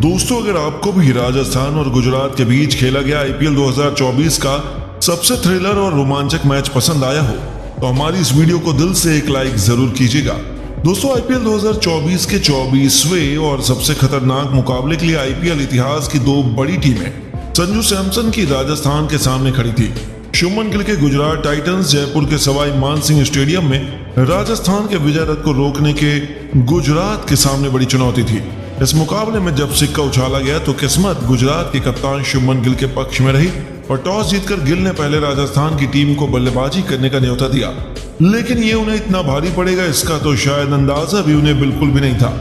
दोस्तों, अगर आपको भी राजस्थान और गुजरात के बीच खेला गया आईपीएल 2024 का सबसे थ्रिलर और रोमांचक मैच पसंद आया हो तो हमारी इस वीडियो को दिल से एक लाइक जरूर कीजिएगा। दोस्तों, आईपीएल 2024 के 24वें और सबसे खतरनाक मुकाबले के लिए आईपीएल इतिहास की दो बड़ी टीमें संजू सैमसन की राजस्थान के सामने खड़ी थी। शुभमन गिल के गुजरात टाइटंस जयपुर के सवाई मानसिंह स्टेडियम में राजस्थान के विजय रथ को रोकने के गुजरात के सामने बड़ी चुनौती थी। इस मुकाबले में जब सिक्का उछाला गया तो किस्मत गुजरात के कप्तान शुभमन गिल के पक्ष में रही और टॉस जीतकर गिल ने पहले राजस्थान की टीम को बल्लेबाजी करने का न्योता दिया। लेकिन ये उन्हें इतना भारी पड़ेगा इसका तो शायद अंदाजा भी उन्हें बिल्कुल भी नहीं था।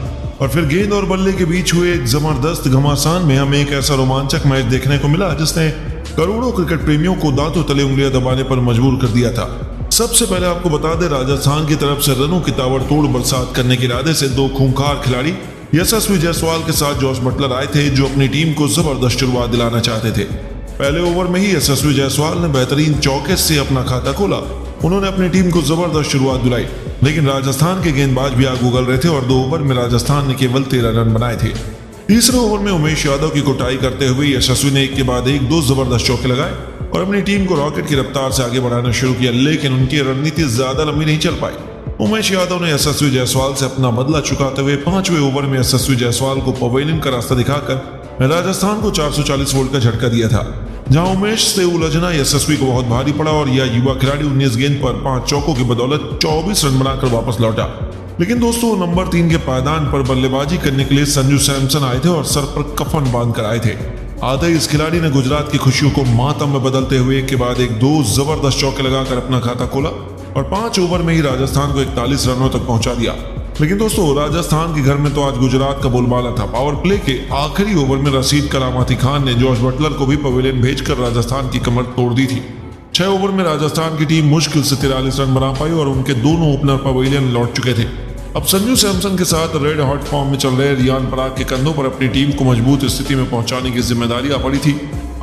और फिर गेंद और बल्ले के बीच हुए एक जबरदस्त घमासान में हमें एक ऐसा रोमांचक मैच देखने को मिला जिसने करोड़ों क्रिकेट प्रेमियों को दांतों तले उंगलियां दबाने पर मजबूर कर दिया था। सबसे पहले आपको बता दें, राजस्थान की तरफ से रनों की ताबड़तोड़ बरसात करने के इरादे से दो खूंखार खिलाड़ी यशस्वी जायसवाल के साथ जॉस बटलर आए थे, जो अपनी टीम को जबरदस्त शुरुआत दिलाना चाहते थे। पहले ओवर में ही यशस्वी जायसवाल ने बेहतरीन चौके से अपना खाता खोला। उन्होंने अपनी टीम को जबरदस्त शुरुआत दिलाई, लेकिन राजस्थान के गेंदबाज भी आग उगल रहे थे और 2 ओवर में राजस्थान ने केवल 13 रन बनाए थे। तीसरे ओवर में उमेश यादव की कुटाई करते हुए यशस्वी ने एक के बाद एक 2 जबरदस्त चौके लगाए और अपनी टीम को रॉकेट की रफ्तार से आगे बढ़ाना शुरू किया, लेकिन उनकी रणनीति ज्यादा लंबी नहीं चल पाई। उमेश यादव ने यशस्वी जायसवाल से अपना बदला चुकाते हुए 5वें ओवर में यशस्वी जायसवाल को पवेलियन का रास्ता दिखाकर राजस्थान को 440 वोल्ट का झटका दिया था। जहां उमेश से उलझना यशस्वी को बहुत भारी पड़ा और यह युवा खिलाड़ी 19 गेंद पर 5 चौकों की बदौलत 24 रन बनाकर वापस लौटा। लेकिन दोस्तों, नंबर 3 के पायदान पर बल्लेबाजी करने के लिए संजू सैमसन आए थे और सर पर कफन बांध कर आए थे। आते इस खिलाड़ी ने गुजरात की खुशियों को मातम में बदलते हुए एक के बाद एक 2 जबरदस्त चौके लगाकर अपना खाता खोला और 5 ओवर में ही राजस्थान को 41 रनों तक पहुंचा दिया। लेकिन दोस्तों, राजस्थान के घर में तो आज गुजरात का बोलबाला था। पावर प्ले के आखिरी ओवर में रशीद करामाती खान ने जॉस बटलर को भी पवेलियन भेजकर राजस्थान की कमर तोड़ दी थी। 6 ओवर में राजस्थान की टीम मुश्किल से 43 रन बना पाई और उनके दोनों ओपनर पवेलियन लौट चुके थे। अब संजू सैमसन के साथ रेड हॉट फॉर्म में चल रहे रियान पराग के कंधों पर अपनी टीम को मजबूत स्थिति में पहुंचाने की जिम्मेदारी आ पड़ी थी।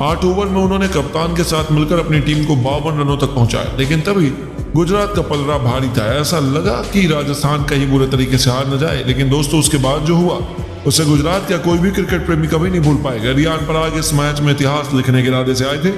8 ओवर में उन्होंने कप्तान के साथ मिलकर अपनी टीम को 52 रनों तक पहुंचाया, लेकिन तभी गुजरात का पलड़ा भारी था। ऐसा लगा कि राजस्थान कहीं बुरे तरीके से हार न जाए, लेकिन दोस्तों उसके बाद जो हुआ उसे गुजरात का कोई भी क्रिकेट प्रेमी कभी नहीं भूल पाएगा। रियान पराग इस मैच में इतिहास लिखने के इरादे से आए थे।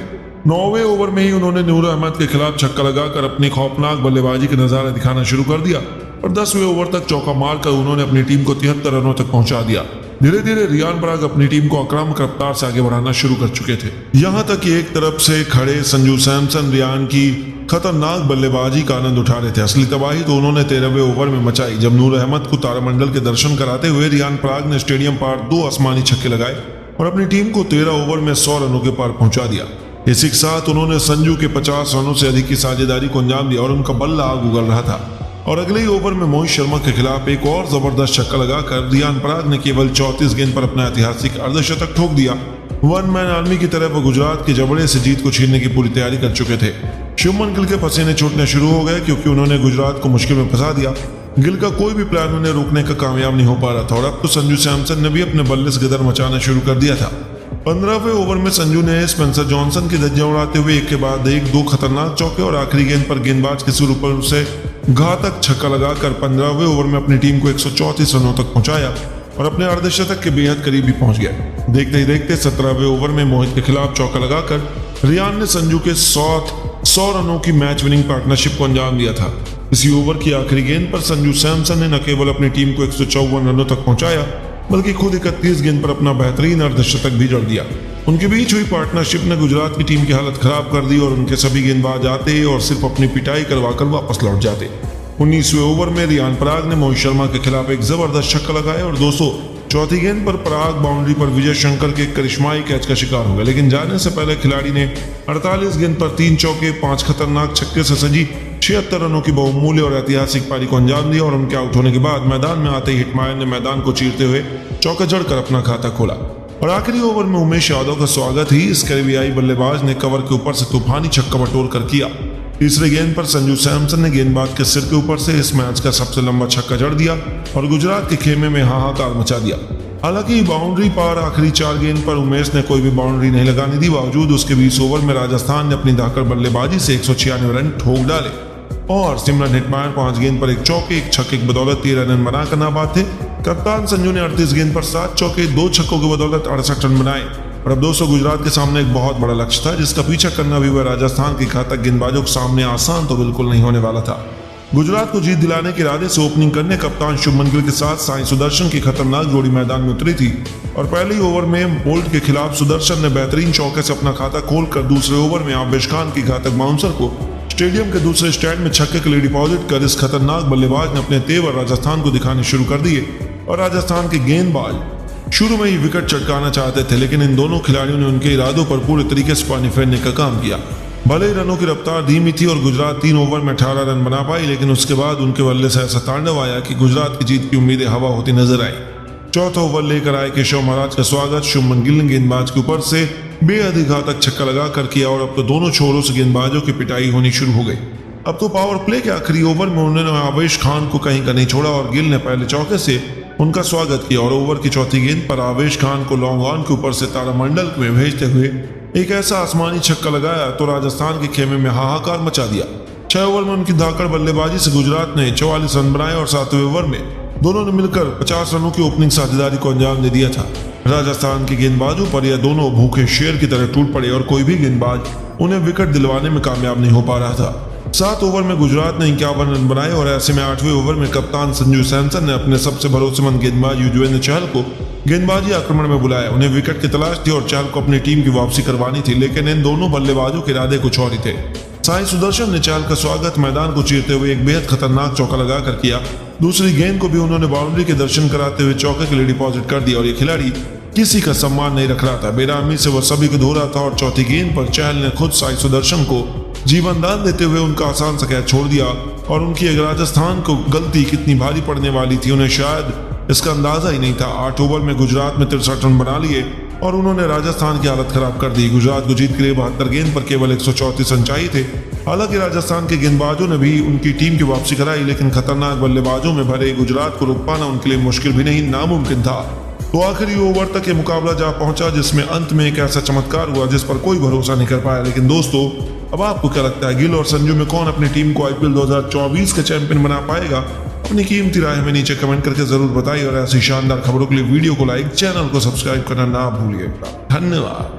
9वें ओवर में ही उन्होंने नूर अहमद के खिलाफ छक्का लगाकर अपनी खौफनाक बल्लेबाजी के नजारे दिखाना शुरू कर दिया और 10वें ओवर तक चौका मारकर उन्होंने अपनी टीम को 73 रनों तक पहुंचा दिया। धीरे धीरे रियान पराग अपनी टीम को आक्रामक रफ्तार से आगे बढ़ाना शुरू कर चुके थे। यहां तक कि एक तरफ से खड़े संजू सैमसन रियान की खतरनाक बल्लेबाजी का आनंद उठा रहे थे। असली तबाही तो उन्होंने 13वें ओवर में मचाई, जब नूर अहमद को तारामंडल के दर्शन कराते हुए रियान पराग ने स्टेडियम पार 2 आसमानी छक्के लगाए और अपनी टीम को 13 ओवर में 100 रनों के पार पहुंचा दिया। इसी के साथ उन्होंने संजू के 50 रनों से अधिक की साझेदारी को अंजाम दिया और उनका बल्ला आग उगल रहा था। और अगले ही ओवर में मोहित शर्मा के खिलाफ एक और जबरदस्त छक्का लगाकर रियान पराग ने केवल 34 गेंद पर अपना ऐतिहासिक अर्धशतक ठोक दिया। वन मैन आर्मी की तरफ वो गुजरात के जबड़े से जीत को छीनने की पूरी तैयारी कर चुके थे। शुभमन गिल के पसीने छूटने शुरू हो गए क्योंकि उन्होंने गुजरात को मुश्किल में फंसा दिया। गिल का कोई भी प्लान उन्हें रोकने का कामयाब नहीं हो पा रहा था और अब तो संजू सैमसन ने भी अपने बल्ले से गदर मचाना शुरू कर दिया था। 15वें ओवर में संजू ने स्पेंसर जॉनसन की धज्जियां उड़ाते हुए एक के बाद एक 2 खतरनाक चौके और आखिरी गेंद पर गेंदबाज के सिर ऊपर से घातक छक्का लगाकर 15वें ओवर में अपनी टीम को 134 रनों तक पहुंचाया और अपने अर्धशतक के बेहद करीब भी पहुंच गया। देखते ही देखते 17वें ओवर में मोहित के खिलाफ चौका लगाकर रियान ने संजू के 100 रनों की मैच विनिंग पार्टनरशिप को अंजाम दिया था। इसी ओवर की आखिरी गेंद पर संजू सैमसन ने न केवल अपनी टीम को 154 रनों तक पहुंचाया, बल्कि खुद 31 गेंद पर अपना बेहतरीन अर्धशतक भी जड़ दिया। उनके बीच हुई पार्टनरशिप ने गुजरात की टीम की हालत खराब कर दी और उनके सभी गेंदबाज आते और सिर्फ अपनी पिटाई करवाकर वापस लौट जाते। 19वें ओवर में रियान पराग ने मोहित शर्मा के खिलाफ एक जबरदस्त छक्का लगाया और दोस्तों चौथी गेंद पर पराग बाउंड्री पर विजय शंकर के करिश्माई कैच का शिकार हो गया। लेकिन जाने से पहले खिलाड़ी ने 48 गेंद पर 3 चौके 5 खतरनाक छक्के से सजी 76 रनों की बहुमूल्य और ऐतिहासिक पारी को अंजाम दिया और उनके आउट होने के बाद मैदान में आते ही हिटमायर ने मैदान को चीरते हुए चौका जड़कर अपना खाता खोला और आखिरी ओवर में उमेश यादव का स्वागत ही इस कैरिबियाई बल्लेबाज ने कवर के ऊपर से तूफानी छक्का बटोर कर किया। तीसरे गेंद पर संजू सैमसन ने गेंदबाज के सिर के ऊपर से इस मैच का सबसे लंबा छक्का जड़ दिया और गुजरात के खेमे में हाहाकार मचा दिया। हालांकि बाउंड्री पार आखिरी 4 गेंद पर उमेश ने कोई भी बाउंड्री नहीं लगाने दी, बावजूद उसके 20 ओवर में राजस्थान ने अपनी धाकड़ बल्लेबाजी से 196 रन ठोक डाले और सिमरन हिटमायर 5 गेंद पर एक चौके 1 छक्के की बदौलत 13 रन बनाकर नाबाद थे। कप्तान संजू ने 38 गेंद पर 7 चौके 2 छक्कों की बदौलत 68 रन बनाए और अब दोस्तों गुजरात के सामने एक बहुत बड़ा लक्ष्य था जिसका पीछा करना भी वह राजस्थान के घातक गेंदबाजों के सामने आसान तो बिल्कुल नहीं होने वाला था। गुजरात को जीत दिलाने के इरादे से ओपनिंग करने कप्तान शुभमन गिल के साथ साई सुदर्शन की खतरनाक जोड़ी मैदान में उतरी थी और पहले ही ओवर में बोल्ट के खिलाफ सुदर्शन ने बेहतरीन चौके से अपना खाता खोलकर दूसरे ओवर में आवेश खान की घातक बाउंसर को स्टेडियम के दूसरे स्टैंड में छक्के के लिए डिपॉजिट कर इस खतरनाक बल्लेबाज ने अपने तेवर राजस्थान को दिखाने शुरू कर दिए और राजस्थान के गेंदबाज शुरू में ही विकेट चटकाना चाहते थे, लेकिन इन दोनों खिलाड़ियों ने उनके इरादों पर पूरे तरीके से पानी फेरने का काम किया। भले ही रनों की रफ्तार धीमी थी और गुजरात 3 ओवर में 18 रन बना पाई, लेकिन उसके बाद उनके बल्ले से ऐसा तांडव आया कि गुजरात की जीत की उम्मीदें हवा होती नजर आई। चौथा ओवर लेकर आए केशव महाराज का स्वागत शुभमन गिल ने गेंदबाज के ऊपर से बेहद ही घातक छक्का लगाकर किया और अब तो दोनों छोरों से गेंदबाजों की पिटाई होनी शुरू हो गई। अब तो पावर प्ले के आखिरी ओवर में उन्होंने आवेश खान को कहीं का नहीं छोड़ा और गिल ने पहले चौके से उनका स्वागत किया और ओवर की चौथी गेंद पर आवेश खान को लॉन्ग ऑन के ऊपर से तारामंडल में भेजते हुए एक ऐसा आसमानी छक्का लगाया तो राजस्थान के खेमे में हाहाकार मचा दिया। 6 ओवर में उनकी धाकड़ बल्लेबाजी से गुजरात ने 44 रन बनाए और 7वें ओवर में दोनों ने मिलकर 50 रनों की ओपनिंग साझेदारी को अंजाम दे दिया था। राजस्थान के गेंदबाजों पर यह दोनों भूखे शेर की तरह टूट पड़े और कोई भी गेंदबाज उन्हें विकेट दिलवाने में कामयाब नहीं हो पा रहा था। 7 ओवर में गुजरात ने 51 रन बनाए और ऐसे में 8वें ओवर में कप्तान संजू सैमसन ने अपने सबसे भरोसेमंद गेंदबाज युजवेंद्र चहल को गेंदबाजी आक्रमण में बुलाया। उन्हें विकेट की तलाश थी और चहल को अपनी टीम की वापसी करवानी थी, लेकिन इन दोनों बल्लेबाजों के इरादे कुछ और ही थे। साई सुदर्शन ने चहल का स्वागत मैदान को चीरते हुए एक बेहद खतरनाक चौका लगाकर किया। दूसरी गेंद को भी उन्होंने बाउंड्री के दर्शन कराते हुए चौके के लिए डिपॉजिट कर दिया और ये खिलाड़ी किसी का सम्मान नहीं रख रहा था। बेरामी से वह सभी को धो रहा था और चौथी गेंद पर चहल ने खुद साई सुदर्शन को जीवन दान देते हुए उनका आसान सा कैच छोड़ दिया और उनकी राजस्थान को गलती कितनी भारी पड़ने वाली थी उन्हें शायद इसका अंदाजा ही नहीं था। 8 ओवर में गुजरात में 63 रन बना लिए और उन्होंने राजस्थान की हालत खराब कर दी। गुजरात को जीत के लिए 72 गेंद पर केवल 134 रन चाहिए थे। हालांकि राजस्थान के गेंदबाजों ने भी उनकी टीम की वापसी कराई, लेकिन खतरनाक बल्लेबाजों में भरे गुजरात को रोक पाना उनके लिए मुश्किल भी नहीं नामुमकिन था। तो आखिरी ओवर तक ये मुकाबला जा पहुंचा जिसमें अंत में एक ऐसा चमत्कार हुआ जिस पर कोई भरोसा नहीं कर पाया। लेकिन दोस्तों अब आपको क्या लगता है, गिल और संजू में कौन अपनी टीम को IPL 2024 का चैंपियन बना पाएगा? अपनी कीमती राय हमें नीचे कमेंट करके जरूर बताइए और ऐसी शानदार खबरों के लिए वीडियो को लाइक, चैनल को सब्सक्राइब करना ना भूलिएगा। धन्यवाद।